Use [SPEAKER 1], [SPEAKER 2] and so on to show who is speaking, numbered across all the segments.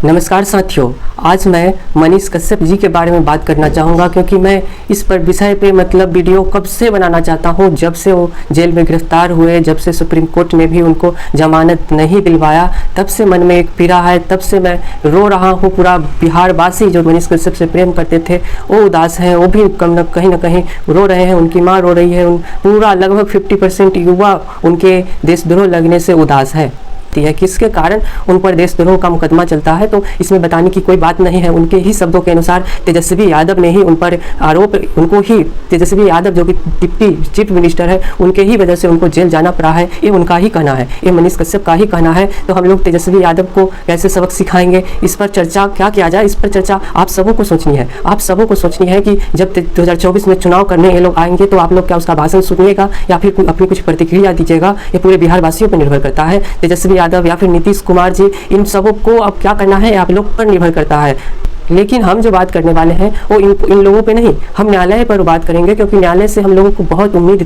[SPEAKER 1] नमस्कार साथियों, आज मैं मनीष कश्यप जी के बारे में बात करना चाहूँगा क्योंकि मैं इस पर विषय पे वीडियो कब से बनाना चाहता हूँ। जब से वो जेल में गिरफ्तार हुए, जब से सुप्रीम कोर्ट ने भी उनको जमानत नहीं दिलवाया, तब से मन में एक पीड़ा है, तब से मैं रो रहा हूँ। पूरा बिहार वासी जो मनीष कश्यप से प्रेम करते थे वो उदास हैं, वो भी कहीं ना कहीं रो रहे हैं। उनकी माँ रो रही है, पूरा लगभग 50% युवा उनके देशद्रोह लगने से उदास है। किसके कारण उन पर देशद्रोह का मुकदमा चलता है, तो इसमें बताने की कोई बात नहीं है। उनके ही शब्दों के अनुसार तेजस्वी यादव ने ही उन पर आरोप, उनको ही तेजस्वी यादव जो कि डिप्टी चीफ मिनिस्टर है, उनके ही वजह से उनको जेल जाना पड़ा है। ये उनका ही कहना है, ये मनीष कश्यप का ही कहना है। तो हम लोग तेजस्वी यादव को कैसे सबक सिखाएंगे, इस पर चर्चा क्या किया जाए, इस पर चर्चा आप सबों को सोचनी है। आप सबों को सोचनी है कि जब 2024 में चुनाव करने ये लोग आएंगे तो आप लोग क्या उसका भाषण सुनिएगा या फिर अपनी कुछ प्रतिक्रिया दीजिएगा। ये पूरे बिहार वासियों पर निर्भर करता है। तेजस्वी यादव या फिर नीतीश कुमार जी, इन सबों को अब क्या करना है आप लोग पर निर्भर करता है। लेकिन हम जो बात करने वाले हैं वो इन लोगों पे नहीं, हम न्यायालय पर बात करेंगे, क्योंकि न्यायालय से हम लोगों को बहुत उम्मीद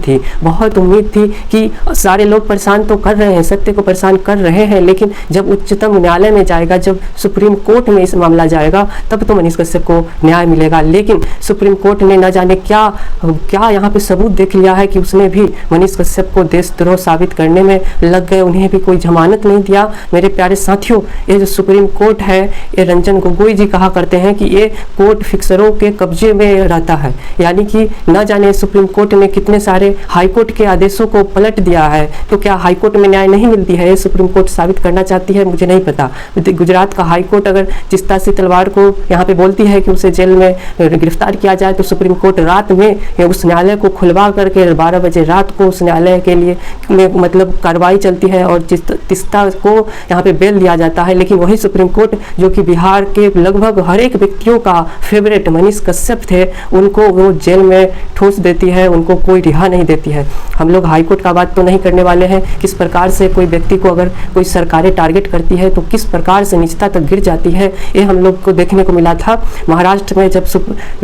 [SPEAKER 1] थी कि सारे लोग परेशान तो कर रहे हैं, सत्य को परेशान कर रहे हैं, लेकिन जब उच्चतम न्यायालय में जाएगा, जब सुप्रीम कोर्ट में इस मामला जाएगा, तब तो मनीष कश्यप को न्याय मिलेगा। लेकिन सुप्रीम कोर्ट ने न जाने क्या यहाँ पे सबूत देख लिया है कि उसने भी मनीष कश्यप को देशद्रोह साबित करने में लग गए, उन्हें भी कोई जमानत नहीं दिया। मेरे प्यारे साथियों, ये जो सुप्रीम कोर्ट है, ये रंजन गोगोई जी कहा करते हैं कि ये कोर्ट फिक्सरों के कब्जे में रहता है, यानी कि न जाने सुप्रीम कोर्ट ने कितने सारे हाई कोर्ट के आदेशों को पलट दिया है। तो क्या हाई कोर्ट में न्याय नहीं मिलती है, ये सुप्रीम कोर्ट साबित करना चाहती है, मुझे नहीं पता। गुजरात का हाई कोर्ट अगर चिस्ता सी तलवार को यहाँ पे बोलती है कि उसे जेल में गिरफ्तार किया जाए, तो सुप्रीम कोर्ट रात में उस न्यायालय को खुलवा करके 12 बजे रात को उस न्यायालय के लिए कार्रवाई चलती है और चिस्ता को यहाँ पे बेल दिया जाता है। लेकिन वही सुप्रीम कोर्ट जो कि बिहार के लगभग हर एक व्यक्तियों का फेवरेट मनीष कश्यप थे, उनको वो जेल में ठूस देती है, उनको कोई रिहा नहीं देती है। हम लोग हाई कोर्ट का बात तो नहीं करने वाले हैं, किस प्रकार से कोई व्यक्ति को अगर कोई सरकारें टारगेट करती है तो किस प्रकार से निचता तक गिर जाती है, ये हम लोग को देखने को मिला था महाराष्ट्र में, जब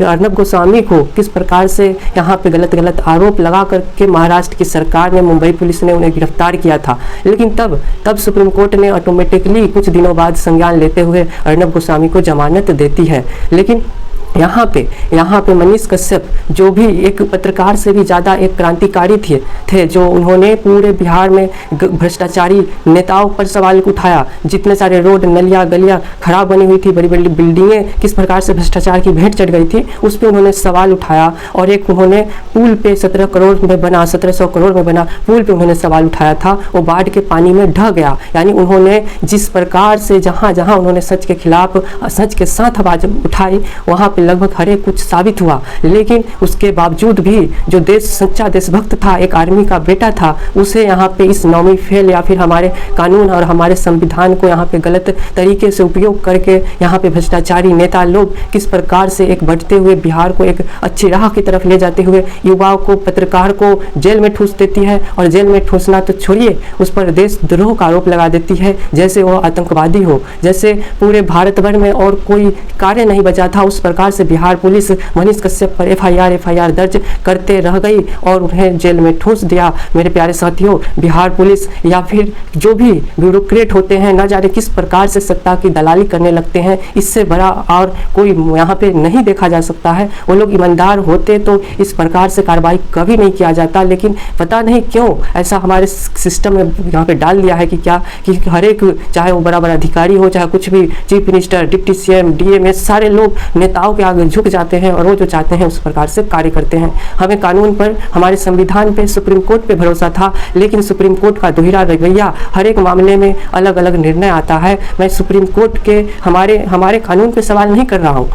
[SPEAKER 1] अर्नब गोस्वामी को किस प्रकार से यहाँ पे गलत आरोप लगा करके महाराष्ट्र की सरकार ने, मुंबई पुलिस ने उन्हें गिरफ्तार किया था। लेकिन तब सुप्रीम कोर्ट ने ऑटोमेटिकली कुछ दिनों बाद संज्ञान लेते हुए अर्नब गोस्वामी को जमानत देती है। लेकिन यहाँ पे मनीष कश्यप जो भी एक पत्रकार से भी ज़्यादा एक क्रांतिकारी थे, जो उन्होंने पूरे बिहार में भ्रष्टाचारी नेताओं पर सवाल उठाया। जितने सारे रोड, नलियाँ, गलियाँ खराब बनी हुई थी, बड़ी बड़ी बिल्डिंगें किस प्रकार से भ्रष्टाचार की भेंट चढ़ गई थी, उस पर उन्होंने सवाल उठाया। और एक उन्होंने पुल पे 1700 करोड़ में बना पुल पे उन्होंने सवाल उठाया था, वो बाढ़ के पानी में ढह गया। यानी उन्होंने जिस प्रकार से जहाँ उन्होंने सच के खिलाफ, सच के साथ आवाज़ उठाई, वहाँ पे लगभग हर एक कुछ साबित हुआ। लेकिन उसके बावजूद भी जो सच्चा देशभक्त था, एक आर्मी का बेटा था, उसे यहाँ पे इस नौवीं फेल या फिर हमारे कानून और हमारे संविधान को यहाँ पे गलत तरीके से उपयोग करके यहाँ पे भ्रष्टाचारी नेता लोग किस प्रकार से एक बढ़ते हुए बिहार को एक अच्छी राह की तरफ ले जाते हुए युवाओं को, पत्रकार को जेल में ठूस देती है। और जेल में ठूसना तो छोड़िए, उस पर देशद्रोह का आरोप लगा देती है, जैसे वो आतंकवादी हो, जैसे पूरे भारत भर में और कोई कार्य नहीं बचा था। उस प्रकार से बिहार पुलिस मनीष कश्यप पर एफआईआर दर्ज करते रह गई और उन्हें जेल में ठूस दिया। मेरे प्यारे साथियों, बिहार पुलिस या फिर जो भी ब्यूरोक्रेट होते हैं, न जाने किस प्रकार से सत्ता की दलाली करने लगते हैं, इससे बड़ा और कोई यहाँ पे नहीं देखा जा सकता है। वो लोग ईमानदार होते तो इस प्रकार से कार्रवाई कभी नहीं किया जाता। लेकिन पता नहीं क्यों ऐसा हमारे सिस्टम में यहाँ पे डाल दिया है कि हर एक, चाहे वो बड़ा अधिकारी हो, चाहे कुछ भी, chief minister, deputy CM, DM, सारे लोग नेताओं के आगे झुक जाते हैं और वो जो चाहते हैं उस प्रकार से कार्य करते हैं। हमें कानून पर, हमारे संविधान पे, सुप्रीम कोर्ट पे भरोसा था, लेकिन सुप्रीम कोर्ट का दोहरा रवैया, हर एक मामले में अलग अलग निर्णय आता है। मैं सुप्रीम कोर्ट के हमारे कानून पे सवाल नहीं कर रहा हूँ,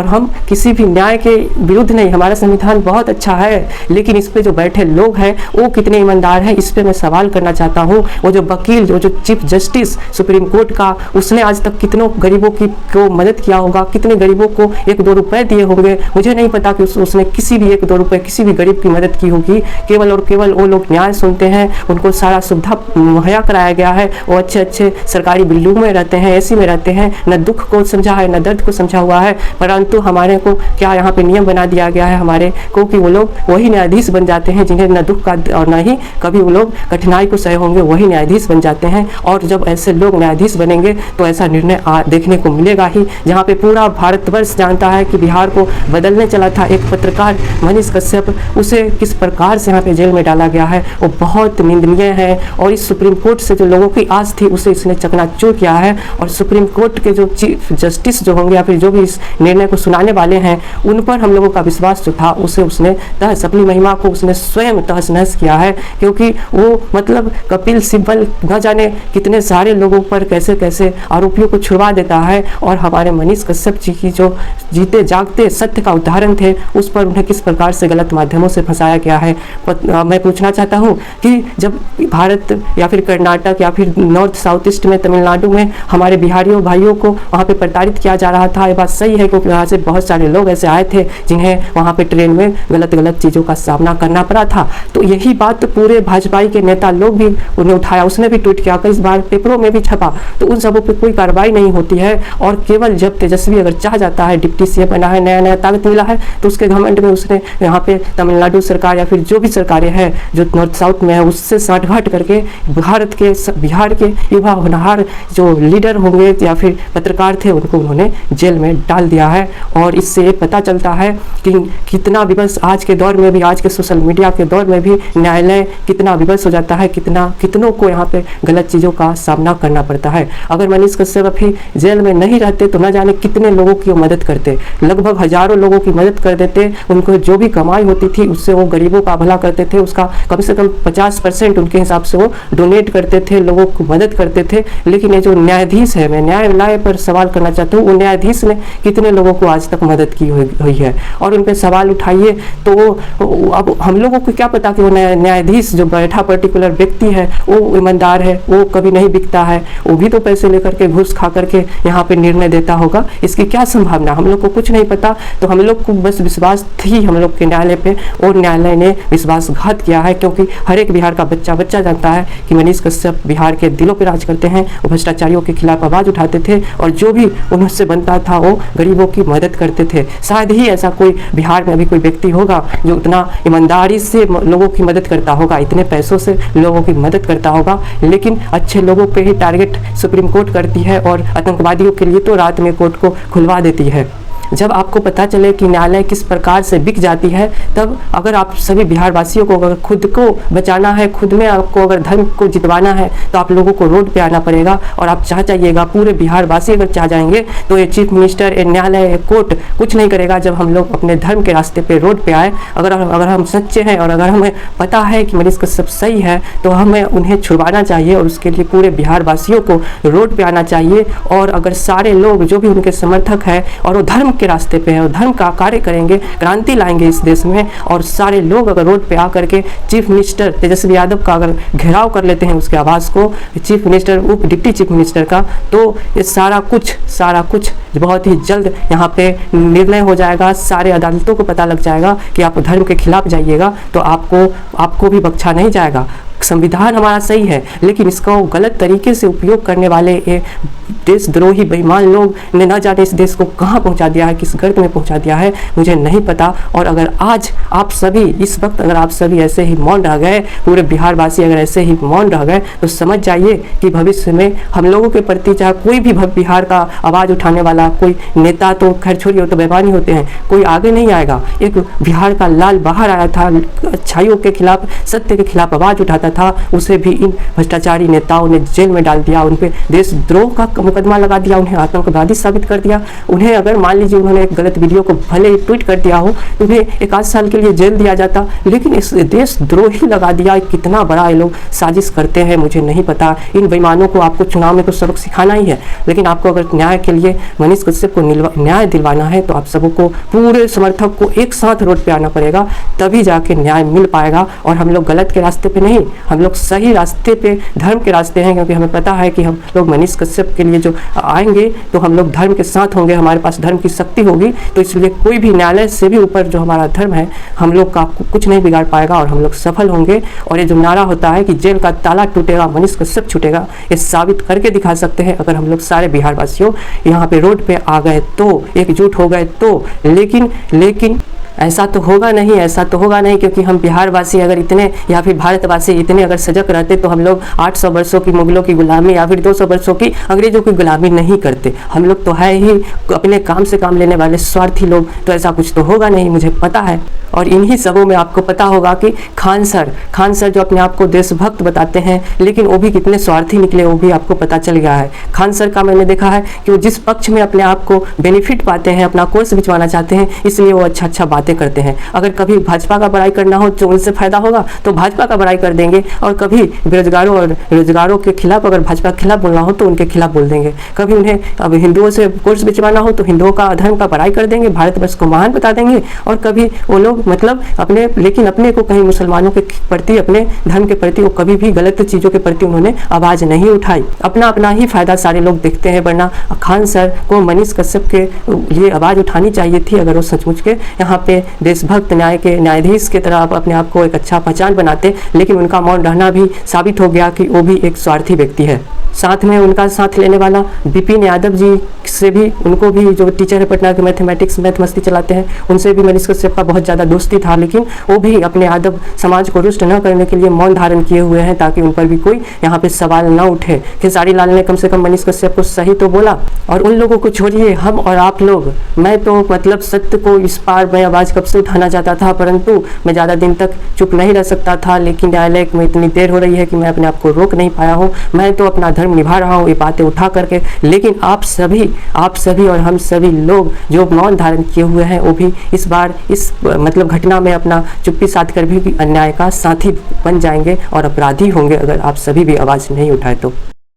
[SPEAKER 1] हम किसी भी न्याय के विरुद्ध नहीं, हमारा संविधान बहुत अच्छा है, लेकिन इस पे जो बैठे लोग हैं वो कितने ईमानदार हैं, इस पे मैं सवाल करना चाहता हूँ। वो जो वकील, जो चीफ जस्टिस सुप्रीम कोर्ट का, उसने आज तक कितनों गरीबों को मदद किया होगा, कितने गरीबों को 1-2 रुपए दिए होंगे, मुझे नहीं पता कि उसने किसी भी 1-2 रुपए किसी भी गरीब की मदद की होगी। केवल और केवल वो लोग न्याय सुनते हैं, उनको सारा सुविधा मुहैया कराया गया है, वो अच्छे अच्छे सरकारी बिल्डिंग में रहते हैं, एसी में रहते हैं, न दुख को समझा है न दर्द को समझा हुआ है। परंतु हमारे को क्या यहाँ पे नियम बना दिया गया है हमारे को कि वो लोग वही न्यायाधीश बन जाते हैं जिन्हें न दुख का और न ही कभी वो लोग कठिनाई को सहे होंगे, वही न्यायाधीश बन जाते हैं। और जब ऐसे लोग न्यायाधीश बनेंगे तो ऐसा निर्णय देखने को मिलेगा ही, जहाँ पे पूरा भारतवर्ष जानता है कि बिहार को बदलने चला था एक पत्रकार मनीष कश्यप, उसे किस प्रकार से यहाँ पे जेल में डाला गया है वो बहुत निंदनीय है। और इस सुप्रीम कोर्ट से जो लोगों की आस थी उसे इसने चकनाचूर किया है। और सुप्रीम कोर्ट के जो चीफ जस्टिस जो होंगे या फिर जो भी इस निर्णय को सुनाने वाले हैं उन पर हम लोगों का विश्वास जो था उसे उसने तहस, अपनी महिमा को उसने स्वयं तहस नहस किया है। क्योंकि वो मतलब कपिल सिब्बल न जाने कितने सारे लोगों पर कैसे कैसे आरोपियों को छुड़वा देता है, और हमारे मनीष कश्यप जी की जो जीते जागते सत्य का उदाहरण थे उस पर उन्हें किस प्रकार से गलत माध्यमों से फंसाया गया है। मैं पूछना चाहता हूँ कि जब भारत या फिर कर्नाटक या फिर नॉर्थ साउथ ईस्ट में तमिलनाडु में हमारे बिहारियों भाइयों को वहाँ पे प्रताड़ित किया जा रहा था, ये बात सही है क्योंकि वहाँ से बहुत सारे लोग ऐसे आए थे जिन्हें वहाँ पे ट्रेन में गलत गलत चीज़ों का सामना करना पड़ा था। तो यही बात पूरे भाजपा के नेता लोग भी उन्हें उठाया, उसने भी ट्वीट किया, कई बार पेपरों में भी छपा, तो उन सबों पर कोई कार्रवाई नहीं होती है। और केवल जब तेजस्वी अगर चाह जाता है, डिप्टी सीएम बना है, नया नया ताकत मिला है, तो उसके घमंड में उसने यहाँ पे तमिलनाडु सरकार या फिर जो भी सरकारें हैं जो नॉर्थ साउथ में है उससे साठगांठ करके बिहार के युवा होनहार जो लीडर होंगे या फिर पत्रकार थे उनको उन्होंने जेल में डाल दिया है। और इससे ये पता चलता है कि कितना विवश आज के दौर में भी, आज के सोशल मीडिया के दौर में भी न्यायालय कितना विवश हो जाता है, कितनों को यहाँ पे गलत चीज़ों का सामना करना पड़ता है। अगर मनीष कश्यप अभी जेल में नहीं रहते तो न जाने कितने लोगों की मदद करते, लगभग हजारों लोगों की मदद कर देते, उनको जो भी कमाई होती थी उससे वो गरीबों का भला करते थे, उसका कम से कम 50% उनके हिसाब से वो डोनेट करते थे, लोगों को मदद करते थे। लेकिन ये जो न्यायाधीश है, मैं न्यायालय पर सवाल करना चाहता हूँ, वो न्यायाधीश ने कितने लोगों को आज तक मदद की हुई है, और उन पर सवाल उठाइए तो अब हम लोगों को क्या पता कि वो न्यायाधीश जो बैठा पर्टिकुलर व्यक्ति है वो ईमानदार है, वो कभी नहीं बिकता है, वो भी तो पैसे लेकर के घूस खा करके यहाँ पे निर्णय देता होगा, इसकी क्या संभावना, हम लोग को कुछ नहीं पता। तो हम लोग को बस विश्वास थी हम लोग के न्यायालय पे, और न्यायालय ने विश्वासघात किया है। क्योंकि हर एक बिहार का बच्चा जानता है कि मनीष कश्यप बिहार के दिलों पर राज करते हैं, वो भ्रष्टाचारियों के खिलाफ आवाज उठाते थे और जो भी उनसे बनता था वो गरीबों की मदद करते थे। शायद ही ऐसा कोई बिहार में अभी कोई व्यक्ति होगा जो उतना ईमानदारी से लोगों की मदद करता होगा, इतने पैसों से लोगों की मदद करता होगा। लेकिन अच्छे लोगों पे ही टारगेट सुप्रीम कोर्ट करती है और आतंकवादियों के लिए तो रात में कोर्ट को खुलवा देती है। जब आपको पता चले कि न्यायालय किस प्रकार से बिक जाती है, तब अगर आप सभी बिहार वासियों को अगर खुद को बचाना है, खुद में आपको अगर धर्म को जितवाना है, तो आप लोगों को रोड पे आना पड़ेगा। और आप चाह जाइएगा, पूरे बिहार वासी अगर चाह जाएंगे तो ये चीफ मिनिस्टर, ये न्यायालय, ये कोर्ट कुछ नहीं करेगा जब हम लोग अपने धर्म के रास्ते पे रोड पे आए। अगर हम सच्चे हैं और अगर हमें पता है कि मनीष कश्यप सही है तो हमें उन्हें छुड़वाना चाहिए, और उसके लिए पूरे बिहार वासियों को रोड पे आना चाहिए। और अगर सारे लोग जो भी उनके समर्थक हैं और वो धर्म के रास्ते पे है और धर्म का कार्य करेंगे, क्रांति लाएंगे इस देश में, और सारे लोग अगर रोड पे आकर के चीफ मिनिस्टर तेजस्वी यादव का अगर घेराव कर लेते हैं उसके आवाज़ को, चीफ मिनिस्टर, उप डिप्टी चीफ मिनिस्टर का, तो ये सारा कुछ बहुत ही जल्द यहाँ पे निर्णय हो जाएगा। सारे अदालतों को पता लग जाएगा कि आप धर्म के खिलाफ जाइएगा तो आपको भी बख्शा नहीं जाएगा। संविधान हमारा सही है, लेकिन इसका गलत तरीके से उपयोग करने वाले ये देशद्रोही बेईमान लोग ने न जाने इस देश को कहाँ पहुँचा दिया है, किस गर्त में पहुँचा दिया है, मुझे नहीं पता। और अगर आज आप सभी इस वक्त अगर आप सभी ऐसे ही मौन रह गए, पूरे बिहार वासी अगर ऐसे ही मौन रह गए, तो समझ जाइए कि भविष्य में हम लोगों के प्रति चाहे कोई भी बिहार का आवाज़ उठाने वाला कोई नेता, तो खैर छोड़िए तो बेईमानी होते हैं, कोई आगे नहीं आएगा। एक बिहार का लाल बाहर आया था, अच्छाइयों के खिलाफ, सत्य के खिलाफ आवाज़ उठाता था, उसे भी इन भ्रष्टाचारी नेताओं ने जेल में डाल दिया, उन पे देशद्रोह का मुकदमा लगा दिया, उन्हें आतंकवादी साबित कर दिया। उन्हें अगर मान लीजिए उन्होंने एक गलत वीडियो को भले ही ट्वीट कर दिया हो, उन्हें 1-8 साल के लिए जेल दिया जाता, लेकिन इस देशद्रोही लगा दिया। कितना बड़ा ये लोग साजिश करते हैं मुझे नहीं पता। इन बेईमानों को आपको चुनाव में तो सबक सिखाना ही है, लेकिन आपको अगर न्याय के लिए मनीष कश्यप को न्याय दिलवाना है तो आप सबको, पूरे समर्थक को एक साथ रोड पे आना पड़ेगा, तभी जाके न्याय मिल पाएगा। और हम लोग गलत के रास्ते पे नहीं, हम लोग सही रास्ते पे, धर्म के रास्ते हैं, क्योंकि हमें पता है कि हम लोग मनीष कश्यप के लिए जो आएंगे तो हम लोग धर्म के साथ होंगे, हमारे पास धर्म की शक्ति होगी। तो इसलिए कोई भी न्यायालय से भी ऊपर जो हमारा धर्म है, हम लोग का कुछ नहीं बिगाड़ पाएगा और हम लोग सफल होंगे। और ये जो नारा होता है कि जेल का ताला टूटेगा, मनीष कश्यप छूटेगा, ये साबित करके दिखा सकते हैं अगर हम लोग सारे बिहार वासियों यहाँ पे रोड पे आ गए तो, एकजुट हो गए तो। लेकिन ऐसा तो होगा नहीं, ऐसा तो होगा नहीं, क्योंकि हम बिहार वासी अगर इतने, या फिर भारतवासी इतने अगर सजग रहते तो हम लोग 800 वर्षों की मुगलों की गुलामी या फिर 200 वर्षों की अंग्रेजों की गुलामी नहीं करते। हम लोग तो है ही अपने काम से काम लेने वाले स्वार्थी लोग, तो ऐसा कुछ तो होगा नहीं, मुझे पता है। और इन्हीं सबों में आपको पता होगा कि खान सर जो अपने आप को देशभक्त बताते हैं, लेकिन वो भी कितने स्वार्थी निकले, वो भी आपको पता चल गया है। खान सर का मैंने देखा है कि वो जिस पक्ष में अपने आप को बेनिफिट पाते हैं, अपना कोर्स बिछवाना चाहते हैं, इसलिए वो अच्छा बातें करते हैं। अगर कभी भाजपा का बड़ाई करना हो तो उनसे फायदा होगा तो भाजपा का बड़ाई कर देंगे, और कभी बेरोजगारों और रोजगारों के खिलाफ अगर भाजपा के खिलाफ बोलना हो तो उनके खिलाफ बोल देंगे। कभी उन्हें अब हिंदुओं से कोर्स बिछवाना हो तो हिंदुओं का धर्म का बड़ाई कर देंगे, भारतवर्ष को महान बता देंगे। और कभी वो लोग मतलब अपने को कहीं मुसलमानों के प्रति, अपने धर्म के प्रति वो कभी भी गलत चीज़ों के प्रति उन्होंने आवाज़ नहीं उठाई। अपना ही फायदा सारे लोग देखते हैं। वरना खान सर को मनीष कश्यप के लिए आवाज़ उठानी चाहिए थी, अगर वो सचमुच के यहाँ पे देशभक्त न्याय के न्यायाधीश की तरह अपने आप को एक अच्छा पहचान बनाते। लेकिन उनका मौन रहना भी साबित हो गया कि वो भी एक स्वार्थी व्यक्ति है। साथ में उनका साथ लेने वाला विपिन यादव जी से भी, उनको भी जो टीचर है पटना के मैथ मस्ती चलाते हैं, उनसे भी मनीष कश्यप का बहुत ज़्यादा दोस्ती था। लेकिन वो भी अपने यादव समाज को रुष्ट न करने के लिए मौन धारण किए हुए हैं, ताकि उन पर भी कोई यहाँ पे सवाल न उठे। खेसारी लाल ने कम से कम मनीष कश्यप को सही तो बोला। और उन लोगों को छोड़िए, हम और आप लोग, मैं तो मतलब सत्य को इस पार मैं आवाज़ कब से उठाना चाहता था, परंतु मैं ज़्यादा दिन तक चुप नहीं रह सकता था। लेकिन न्यायालय में इतनी देर हो रही है कि मैं अपने आप को रोक नहीं पाया हूँ। मैं तो अपना धर्म निभा रहा हूँ ये बातें उठा करके। लेकिन आप सभी और हम सभी लोग जो मौन धारण किए हुए हैं, वो भी इस बार इस मतलब घटना में अपना चुप्पी साध कर भी अन्याय का साथी बन जाएंगे और अपराधी होंगे, अगर आप सभी भी आवाज़ नहीं उठाए तो।